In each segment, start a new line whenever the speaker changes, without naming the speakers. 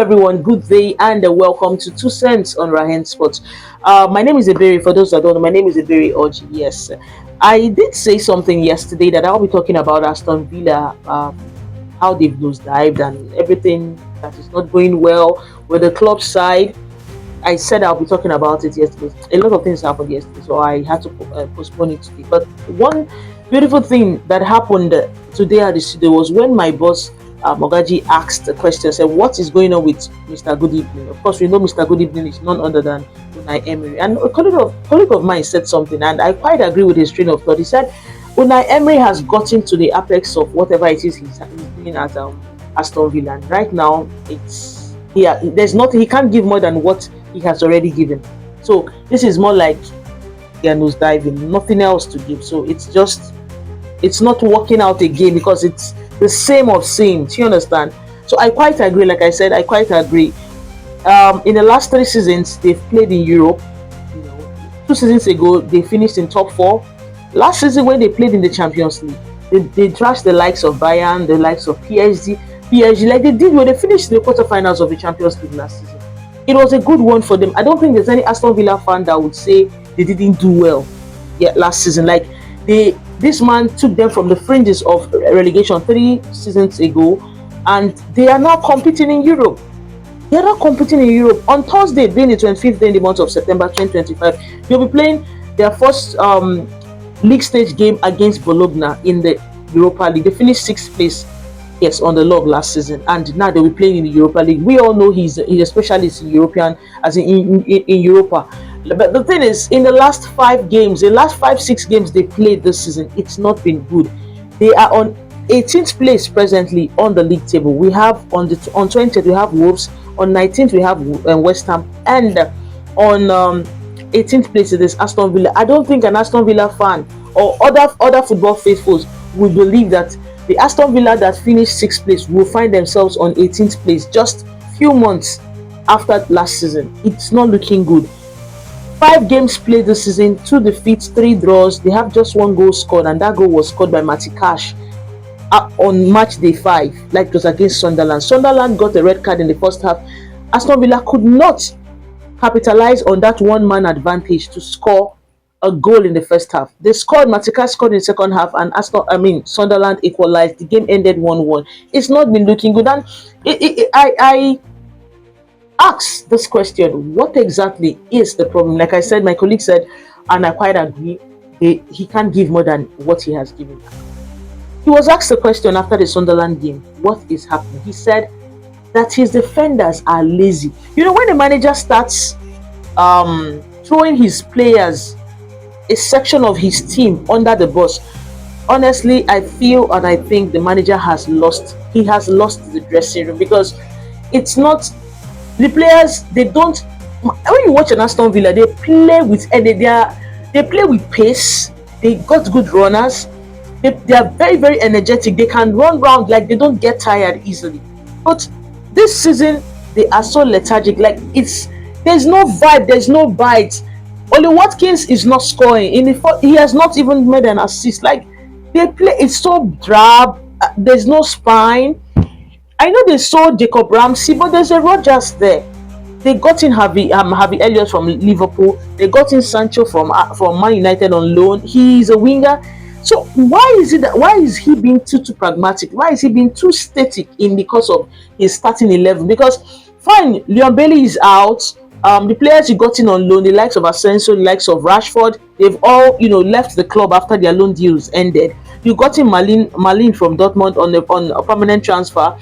everyone, good day and welcome to 2 Cents on Rahen Sports. My name is Eberi. For those that don't know, my name is Eberi Oji. Yes, I did say something yesterday that I'll be talking about Aston Villa, how they've nosedived and everything that is not going well with the club side. I said I'll be talking about it yesterday. A lot of things happened yesterday, so I had to postpone it today. But one beautiful thing that happened today at the studio was when my boss Mogaji asked the question, said, "What is going on with Mr. Good Evening?" Of course, we know Mr. Good Evening is none other than Unai Emery. And a colleague of mine said something, and I quite agree with his train of thought. He said, Unai Emery has gotten to the apex of whatever it is he's doing at Aston Villa. And right now, there's nothing, he can't give more than what he has already given. So this is more like they're nosediving, nothing else to give. So it's not working out again because it's the same of same. Do you understand? So I quite agree. Like I said, I quite agree. In the last 3 seasons, they've played in Europe. 2 seasons ago, they finished in top 4. Last season, when they played in the Champions League, they trashed the likes of Bayern, the likes of PSG, like they did when they finished in the quarterfinals of the Champions League last season. It was a good one for them. I don't think there's any Aston Villa fan that would say they didn't do well yet last season. Like this man took them from the fringes of relegation 3 seasons ago, and they are now competing in Europe. They are now competing in Europe. On Thursday, being the 25th day in the month of September 2025, they'll be playing their first league stage game against Bologna in the Europa League. They finished 6th place, yes, on the log last season, and now they'll be playing in the Europa League. We all know he's a specialist in European, as in Europa. But the thing is, in the last 5 games, the last 5-6 games they played this season, it's not been good. They are on 18th place presently on the league table. We have on 20th we have Wolves, on 19th we have West Ham, and on 18th place it is Aston Villa. I don't think an Aston Villa fan or other football faithfuls will believe that the Aston Villa that finished 6th place will find themselves on 18th place just few months after last season. It's not looking good. 5 games played this season, 2 defeats, 3 draws. They have just 1 goal scored, and that goal was scored by Matty Cash on match day 5, like it was against Sunderland. Sunderland got a red card in the first half. Aston Villa could not capitalize on that one-man advantage to score a goal in the first half. They scored, Matty Cash scored in the second half, and Sunderland equalized. The game ended 1-1. It's not been looking good, and I ask this question: what exactly is the problem? Like I said, my colleague said, and I quite agree, he can't give more than what he has given. He was asked the question after the Sunderland game, what is happening? He said that his defenders are lazy. When the manager starts throwing his players, a section of his team under the bus, honestly, I feel and I think the manager has lost the dressing room, because it's not the players. They don't. When you watch an Aston Villa, they play with they play with pace. They got good runners. They are very, very energetic. They can run round, like they don't get tired easily. But this season they are so lethargic. Like there's no vibe, there's no bite. Oli Watkins is not scoring. He has not even made an assist. Like they play, it's so drab. There's no spine. I know they sold Jacob Ramsey, but there's a Rodgers there. They got in Harvey Elliott from Liverpool. They got in Sancho from Man United on loan. He's a winger. So why is he being too pragmatic? Why is he being too static in because of his starting 11? Because fine, Leon Bailey is out. The players you got in on loan, the likes of Asensio, the likes of Rashford, they've all left the club after their loan deals ended. You got in Malin from Dortmund on a permanent transfer.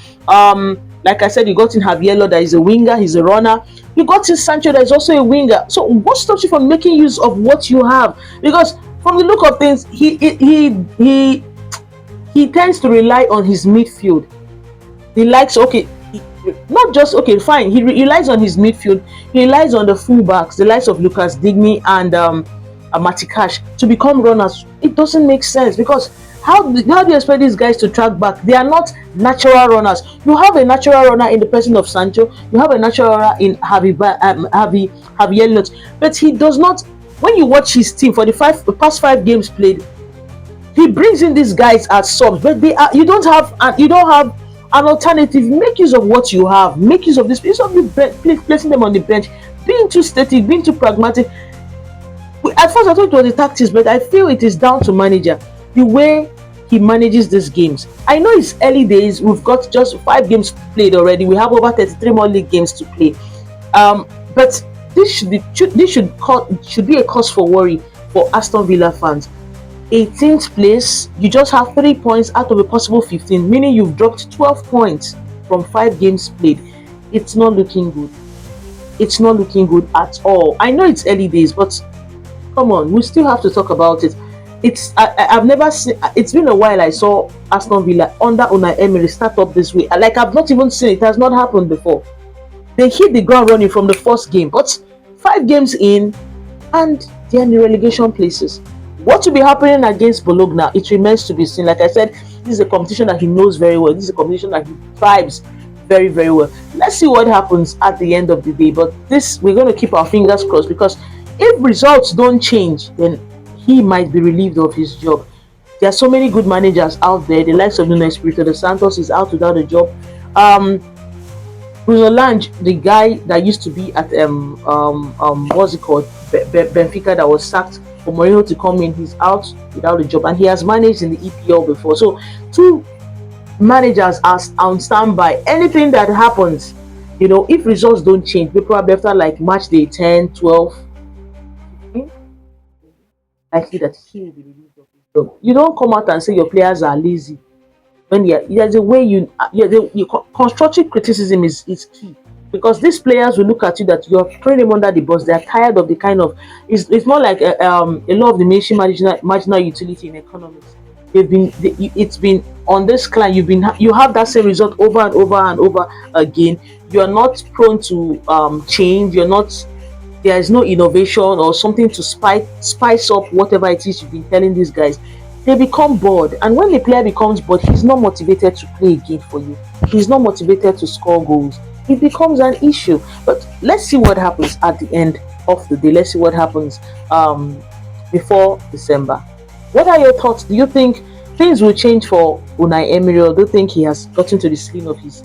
Like I said, you got in Javier, that is a winger, he's a runner. You got in Sancho, that is also a winger. So what stops you from making use of what you have? Because from the look of things, he tends to rely on his midfield. He likes not just fine. He relies on his midfield. He relies on the fullbacks, the likes of Lucas Digne and Matty Cash, to become runners. It doesn't make sense, because how do you expect these guys to track back? They are not natural runners. You have a natural runner in the person of Sancho. You have a natural runner in Javier Elliott, but he does not. When you watch his team for the past 5 games played, he brings in these guys as subs, but you don't have an alternative. Make use of what you have. Make use of this. Instead of placing them on the bench, being too static, being too pragmatic. At first, I thought it was the tactics, but I feel it is down to manager, the way he manages these games. I know it's early days. We've got just 5 games played already. We have over 33 more league games to play. But this should be a cause for worry for Aston Villa fans. 18th place, you just have 3 points out of a possible 15, meaning you've dropped 12 points from 5 games played. It's not looking good. It's not looking good at all. I know it's early days, but come on, we still have to talk about it. I've never seen. It's been a while. I saw Aston Villa under Unai Emery start up this way. Like, I've not even seen it. It has not happened before. They hit the ground running from the first game, but 5 games in, and they're in the relegation places. What will be happening against Bologna? It remains to be seen. Like I said, this is a competition that he knows very well. This is a competition that he thrives very, very well. Let's see what happens at the end of the day. But this, we're going to keep our fingers crossed, because if results don't change, then he might be relieved of his job. There are so many good managers out there. The likes of Nuno Espirito de Santos is out without a job. Bruno Lange, the guy that used to be at what's it called, Benfica, that was sacked for Mourinho to come in, he's out without a job, and he has managed in the EPL before. So 2 managers are on standby. Anything that happens, if results don't change, probably after like match day 10, 12, likely that he will be relieved of his job. You don't come out and say your players are lazy. When there's a way constructive criticism is key, because these players will look at you that you're throwing them under the bus. They're tired of the kind of, it's more like a lot of the marginal utility in economics. It's been on this climb. You have that same result over and over and over again. You are not prone to change. There is no innovation or something to spice up whatever it is you've been telling these guys. They become bored, and when the player becomes bored, he's not motivated to play again for you. He's not motivated to score goals. It becomes an issue. But let's see what happens at the end of the day. Let's see what happens before December. What are your thoughts? Do you think things will change for Unai Emery, or do you think he has gotten to the ceiling of his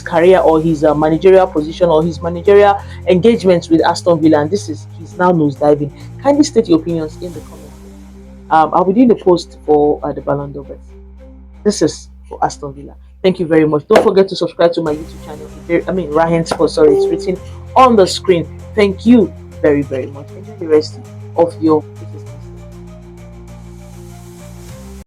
career, or his managerial position, or his managerial engagements with Aston Villa, and he's now nosediving? Kindly state your opinions in the comments. I'll be doing a post for the Ballon d'Or. This is for Aston Villa. Thank you very much. Don't forget to subscribe to my YouTube channel. Rahen Sports. Sorry, it's written on the screen. Thank you very, very much. Enjoy the rest of your